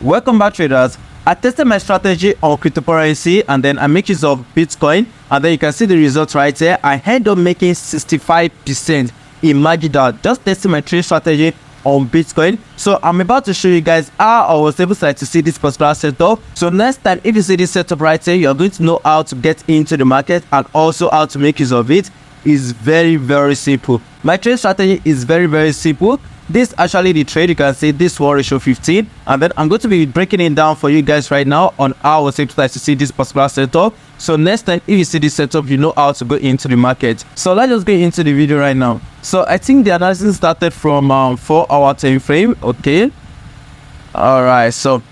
Welcome back, traders. I tested my strategy on cryptocurrency and then I make use of Bitcoin, and then you can see the results right here. I end up making 65%. Imagine that, just testing my trade strategy on Bitcoin. So I'm about to show you guys how I was able to see this particular setup. So next time if you see this setup right here, you're going to know how to get into the market and also how to make use of it. Is very simple. My trade strategy is very simple. This actually the trade, you can see this one ratio 15, and then I'm going to be breaking it down for you guys right now on how I was able to see this particular setup. So next time if you see this setup, you know how to go into the market. So let's just get into the video right now. So I think the analysis started from 4-hour time frame. Okay, all right, so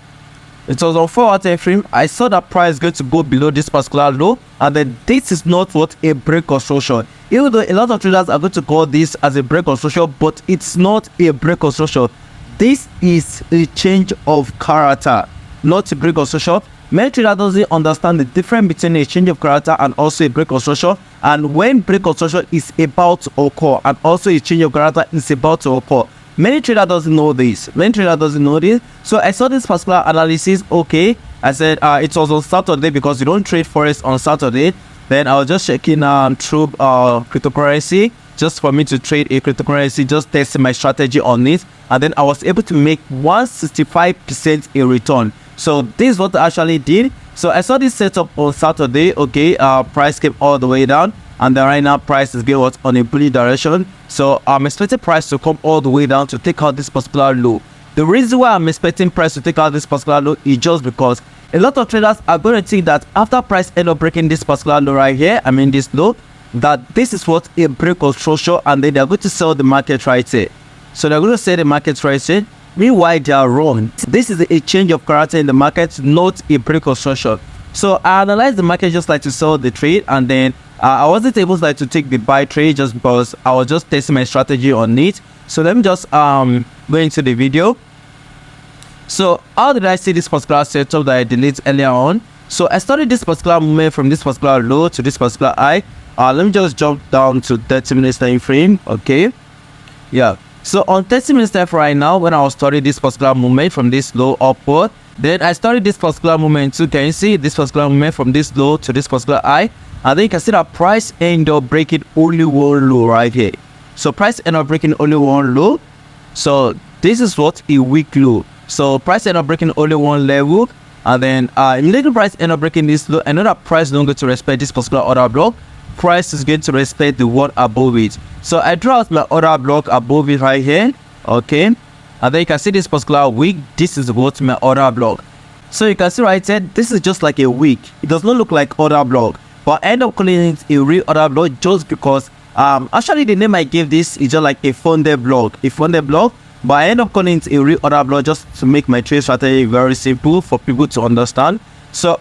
it was on 4-hour time frame. I saw that price going to go below this particular low, and then this is not what a break construction. Even though a lot of traders are going to call this as a break construction, but it's not a break construction. This is a change of character, not a break construction. Many traders doesn't understand the difference between a change of character and also a break construction. And when break construction is about to occur and also a change of character is about to occur, many traders doesn't know this. So I saw this particular analysis. Okay, I said it was on Saturday because you don't trade Forex on Saturday. Then I was just checking through cryptocurrency just for me to trade a cryptocurrency, just testing my strategy on it, and then I was able to make 165% a return. So this is what I actually did. So I saw this setup on Saturday. Okay, price came all the way down, and then right now price is going on a bullish direction. So I'm expecting price to come all the way down to take out this particular low. The reason why I'm expecting price to take out this particular low is just because a lot of traders are going to think that after price end up breaking this particular low right here, I mean this low, that this is what a break construction, and then they're going to sell the market right here. So they're going to sell the market right here. Meanwhile, they are wrong. This is a change of character in the market, not a break construction. So I analyzed the market just like to sell the trade, and then I wasn't able to take the buy trade just because I was just testing my strategy on it. So let me just go into the video. So how did I see this particular setup that I deleted earlier on? So I started this particular movement from this particular low to this particular high. Let me just jump down to 30 minutes time frame. Okay, yeah. So on 30 minutes time frame right now, when I was starting this particular movement from this low upward, then I started this particular movement too. Can you see this particular movement from this low to this particular high? And then you can see that price end up breaking only one low right here. So price end up breaking only one low. So this is what a weak low. So price end up breaking only one level, and then immediately price end up breaking this low. Another price don't go to respect this particular order block. Price is going to respect the one above it. So I draw out my order block above it right here. Okay, and then you can see this particular wick. This is what my order block. So you can see right here, this is just like a wick. It does not look like order block, but I end up calling it a real order block just because actually the name I gave this is just like a funded block. But I end up calling it a real order block just to make my trade strategy very simple for people to understand. So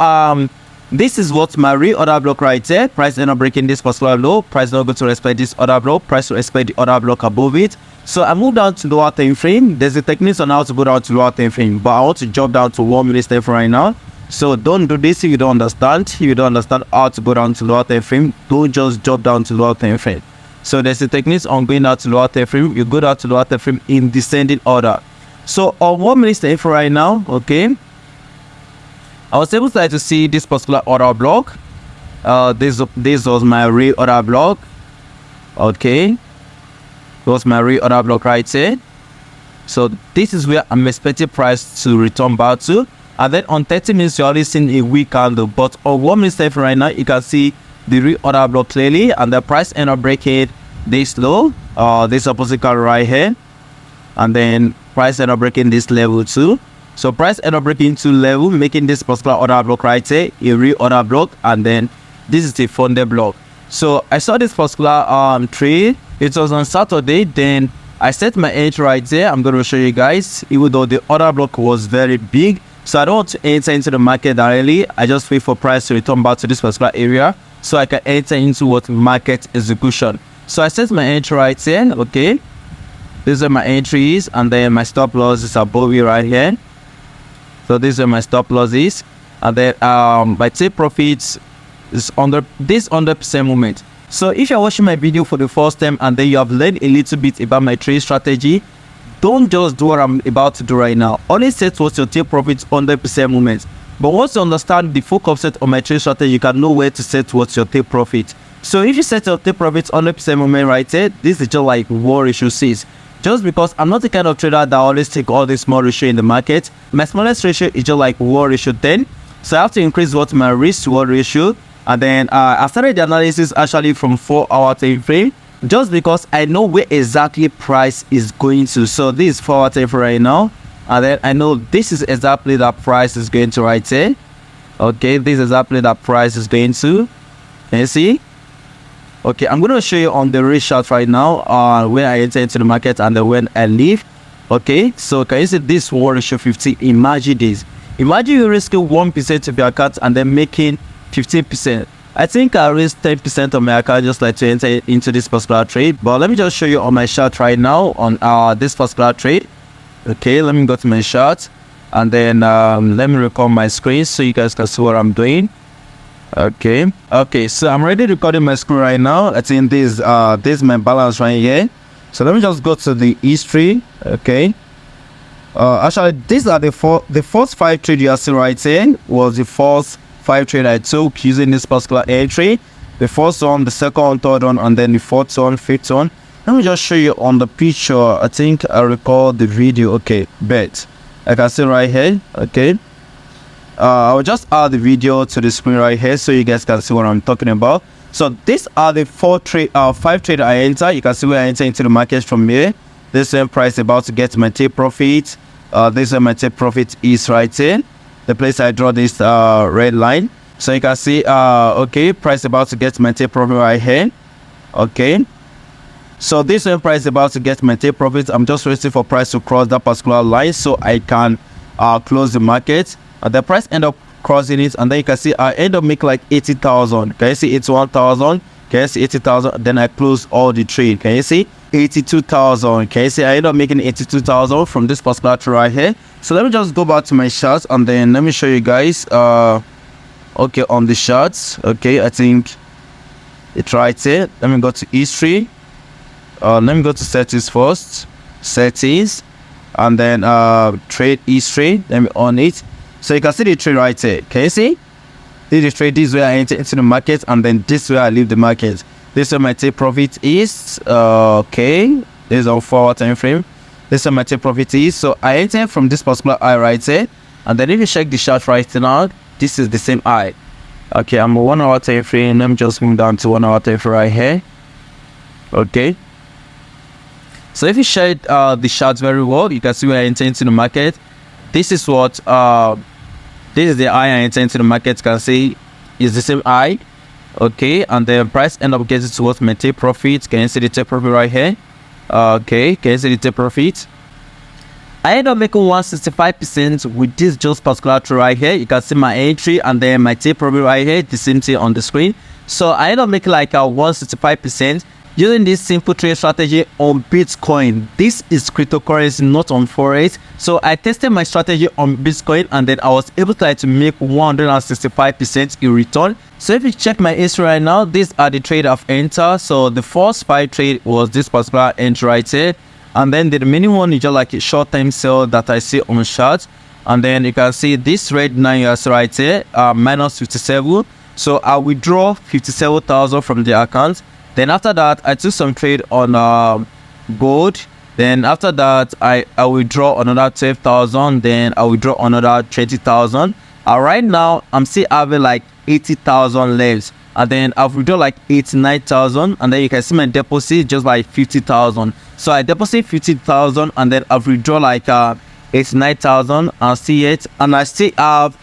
this is what my real order block right there. Price end up breaking this particular low. Price not going to respect this order block. Price to respect the order block above it. So I move down to lower time frame. There's a technique on how to go down to lower time frame, but I want to jump down to 1 minute time frame right now. So don't do this if you don't understand. If you don't understand how to go down to lower time frame, don't just jump down to lower time frame. So there's a technique on going out to lower time frame. You go down to lower time frame in descending order. So on 1 minute time frame right now, okay, I was able to see this particular order block. This was my real order block. Okay, it was my real order block right here. So this is where I'm expecting price to return back to. And then on 30 minutes, you're already seeing a weak candle. But on 1 minute time frame right now, you can see the real order block clearly, and the price end up breaking this low, this opposite candle right here, and then price end up breaking this level too. So price end up breaking two level, making this particular order block right here a real order block, and then this is the funded block. So I saw this particular trade. It was on Saturday. Then I set my entry right there. I'm going to show you guys, even though the order block was very big. So I don't want to enter into the market directly. I just wait for price to return back to this particular area so I can enter into what market execution. So I set my entry right here. Okay, these are my entries, and then my stop loss is above here right here. So these are my stop losses, and then my take profits is under this 100% movement. So if you're watching my video for the first time and then you have learned a little bit about my trade strategy, don't just do what I'm about to do right now. Only set what your take profit 100% moment. But once you understand the full concept of my trade strategy, you can know where to set what's your take profit. So if you set your take profit 100% moment right here, this is just like 1 ratio 6. Just because I'm not the kind of trader that always take all this small ratio in the market. My smallest ratio is just like 1 ratio 10. So I have to increase what my risk to 1 ratio. And then I started the analysis actually from 4-hour time frame, just because I know where exactly price is going to. So this is 4-hour time frame right now, and then I know this is exactly that price is going to right here. Okay, this is exactly that price is going to. Can you see? Okay, I'm going to show you on the risk chart right now when I enter into the market and then when I leave. Okay, so can you see this 1 ratio 50? Imagine this. Imagine you risking 1% of your account and then making 15%. I think I risked 10% of my account just like to enter into this particular trade. But let me just show you on my chart right now on this particular trade. Okay, let me go to my chart and then let me record my screen so you guys can see what I'm doing. Okay, so I'm already recording my screen right now. I think this is my balance right here. So let me just go to the history. Okay, actually these are the first 5 trades you are seeing right here. Was the first 5 trade I took using this particular entry. The first one, the second one, third one, and then the fourth one, fifth one. Let me just show you on the picture. I think I record the video. Okay, bet I can see right here. Okay, I will just add the video to the screen right here so you guys can see what I'm talking about. So these are the 5 trade I enter. You can see where I enter into the market from here. This same price about to get my take profit. This is my take profit is right here. The place I draw this red line, so you can see okay, price about to get my take profit right here. Okay, so this one price about to get my take profit. I'm just waiting for price to cross that particular line so I can close the market. The price end up crossing it, and then you can see I end up making like 80,000. Can you see 81,000? Can you see 80,000? Then I close all the trade. Can you see 82,000? Can you see I end up making 82,000 from this particular trade right here. So let me just go back to my charts and then let me show you guys. Okay, on the charts. Okay, I think it's right here. Let me go to history. Let me go to settings first. Settings, and then trade history. Let me on it. So you can see the trade right here. Can you see? This is the trade. This is where I enter into the market, and then this is where I leave the market. This is where my take profit is. Okay, this is on 4-hour time frame. This is where my take profit is. So I enter from this particular eye right here, and then if you check the chart right now, this is the same eye. Okay, I'm a 1-hour time frame. Let me just move down to 1-hour time frame right here. Okay, so if you check the charts very well, you can see where I enter into the market. This is what this is the eye I enter into the market. You can see is the same eye. Okay, and the price end up getting towards my take profit. Can you see the take profit right here? Okay, can you see the take profit? I end up making 165% with this just particular trade right here. You can see my entry and then my take profit right here, the same thing on the screen. So I end up making like a 165% using this simple trade strategy on Bitcoin. This is cryptocurrency, not on Forex. So I tested my strategy on Bitcoin and then I was able to make 165% in return. So if you check my history right now, these are the trade I've entered. So the first 5 trade was this particular entry right here, and then the remaining one is just like a short time sale that I see on chart. And then you can see this red 9 years right here, minus 57. So I withdraw 57,000 from the account. Then after that, I took some trade on gold. Then after that, I withdraw another 12,000. Then I withdraw another 20,000. Right now, I'm still having like 80,000 left. And then I've withdrawn like 89,000. And then you can see my deposit just like 50,000. So I deposit 50,000 and then I've withdrawn like 89,000 and see it. And I still have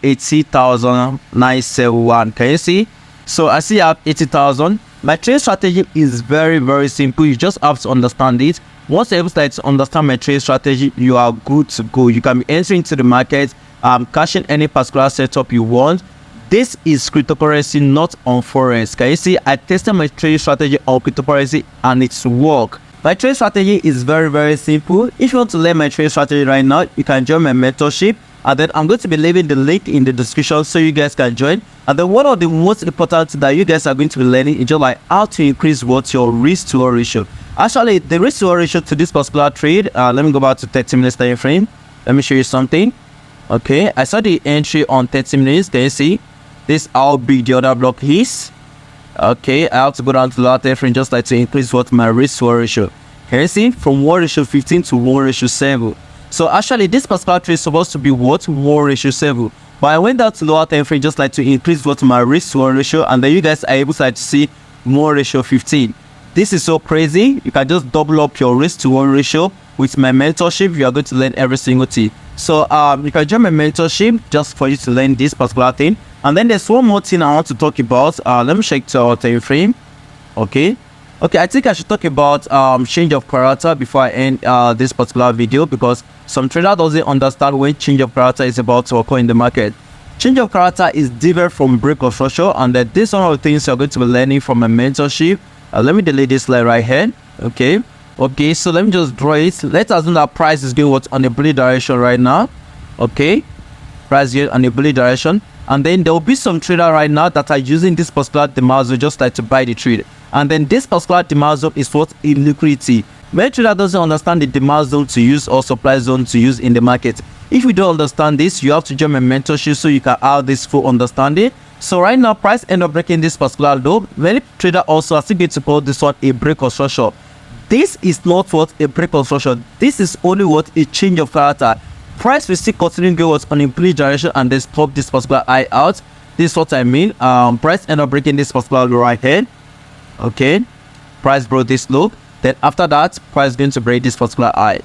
80,971. Can you see? So I still have 80,000. My trade strategy is very, very simple. You just have to understand it. Once you're able to understand my trade strategy, you are good to go. You can be entering into the market, cashing any particular setup you want. This is cryptocurrency, not on Forex. Can you see? I tested my trade strategy on cryptocurrency and it's work. My trade strategy is very, very simple. If you want to learn my trade strategy right now, you can join my mentorship. And then I'm going to be leaving the link in the description so you guys can join. And then one of the most important things that you guys are going to be learning is just like how to increase what your risk to reward ratio. Actually, the risk to reward ratio to this particular trade, let me go back to 30 minutes time frame. Let me show you something. Okay, I saw the entry on 30 minutes. Can you see this? How big the order block is? Okay, I have to go down to lower time frame just like to increase what my risk to reward ratio. Can you see from 1:15 to 1:7? So actually, this particular trade is supposed to be what 1:7, but I went down to lower time frame just like to increase what my risk to reward ratio, and then you guys are able to like to see 1:15. This is so crazy. You can just double up your risk to reward ratio with my mentorship. You are going to learn every single thing. So you can join my mentorship just for you to learn this particular thing. And then there's one more thing I want to talk about. Let me check the time frame. Okay, I think I should talk about change of character before I end this particular video, because some trader doesn't understand when change of character is about to occur in the market. Change of character is different from break of structure, and that this one of the things you're going to be learning from my mentorship. Let me delete this slide right here. Okay, so let me just draw it. Let's assume that price is going on a bullish direction right now. Okay, price is on a bullish direction, and then there will be some trader right now that are using this particular demand zone just like to buy the trade, and then this particular demand zone is what illiquidity. When trader doesn't understand the demand zone to use or supply zone to use in the market. If you don't understand this, you have to join my mentorship so you can have this full understanding. So right now, price end up breaking this particular low. Many trader also are still going to call this one a break of structure. This is not what a break of structure. This is only what a change of character. Price will still continue going on a bullish direction and then stop this particular high out. This is what I mean. Price end up breaking this particular low right here. Okay, price broke this low. Then after that, price is going to break this particular high.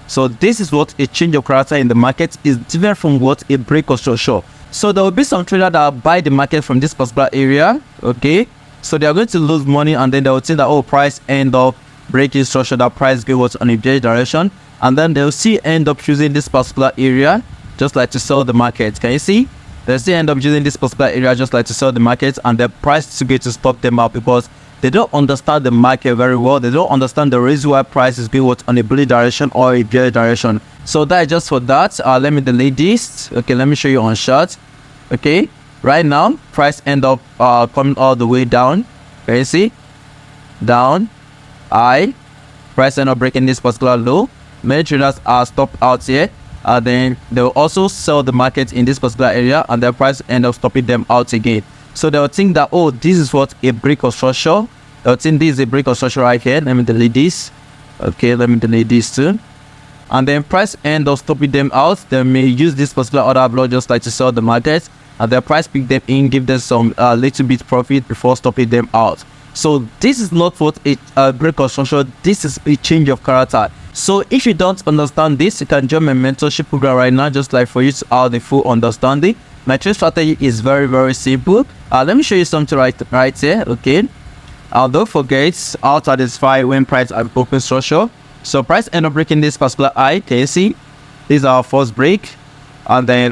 So this is what a change of character in the market is different from what a break of structure. So there will be some traders that buy the market from this particular area. Okay, so they are going to lose money, and then they will think that, oh, price end up breaking structure, that price goes on a bearish direction, and then they'll see end up using this particular area just like to sell the market. Can you see? They'll see end up using this particular area just like to sell the market, and the price is going to stop them out because they don't understand the market very well. They don't understand the reason why price is being on a bullish direction or a bearish direction. So that is just for that. Let me delete this. Okay, let me show you on chart. Okay, right now price end up coming all the way down. Can you see? Down, high, price end up breaking this particular low. Many traders are stopped out here. Then they will also sell the market in this particular area, and the price end up stopping them out again. So they'll think that, oh, this is what a break of structure. They'll think this is a break of structure right here. Let me delete this. Okay, let me delete this too. And then price end up stopping them out. They may use this particular order block just like to sell the market, and their price pick them in, give them some little bit profit before stopping them out. So this is not what a break of structure. This is a change of character. So if you don't understand this, you can join my mentorship program right now, just like for you to have the full understanding. My trade strategy is very simple. Let me show you something right here. Okay, don't forget how to identify when price are broken structure. So price end up breaking this particular high. Can you see? This is our first break, and then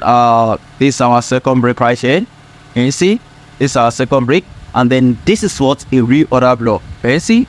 this is our second break right here. Can you see? This is our second break, and then this is what a reorder block. Can you see?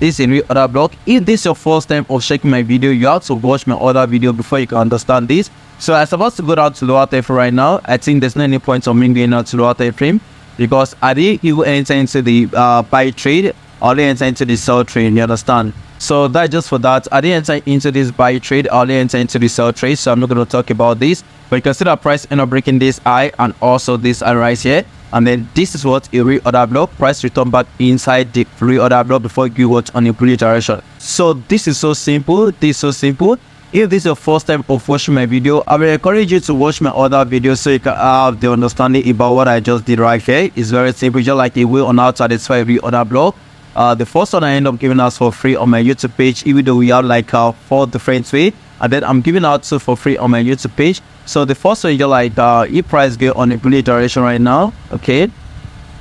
This is a reorder block. If this is your first time of checking my video, you have to watch my other video before you can understand this. So I'm supposed to go down to lower time frame right now. I think there's no any point of me going down to lower time frame, because I didn't even enter into the buy trade, I only enter into the sell trade. You understand? So that's just for that. I didn't enter into this buy trade, I only enter into the sell trade. So I'm not going to talk about this, but you can see that price end up breaking this high and also this high right here. And then this is what a reorder block. Price return back inside the reorder block before you watch on a bullish direction. So this is so simple. This is so simple. If this is your first time of watching my video, I will encourage you to watch my other videos so you can have the understanding about what I just did right here. It's very simple, just like a way on how to identify a reorder block. The first one I end up giving us for free on my YouTube page, even though we have like 4 different ways, and then I'm giving out 2 for free on my YouTube page. So the first one, you're like if price go on a bullish direction right now. Okay,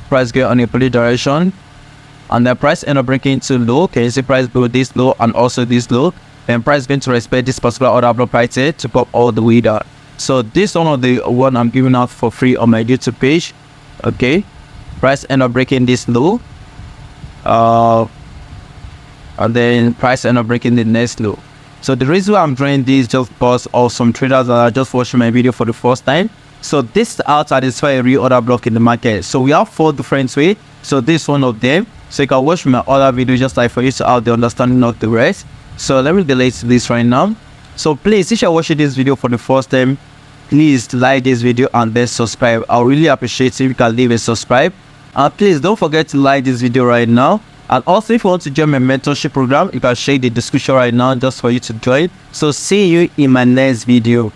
price go on a bullish direction, and the price end up breaking to low. Okay, you see price go this low and also this low. Then price is going to respect this particular order block right here to pop all the way down. So this one of the one I'm giving out for free on my YouTube page. Okay, price end up breaking this low, and then price end up breaking the next low. So the reason why I'm drawing this just because of some traders that are just watching my video for the first time. So this is how to identify a reorder block in the market. So we have 4 different ways. So this is one of them. So you can watch my other video just like for you to have the understanding of the rest. So let me delete this right now. So please, if you're watching this video for the first time, please like this video and then subscribe. I'll really appreciate if you can leave a subscribe. And please don't forget to like this video right now. And also, if you want to join my mentorship program, you can share the description right now just for you to join. So see you in my next video.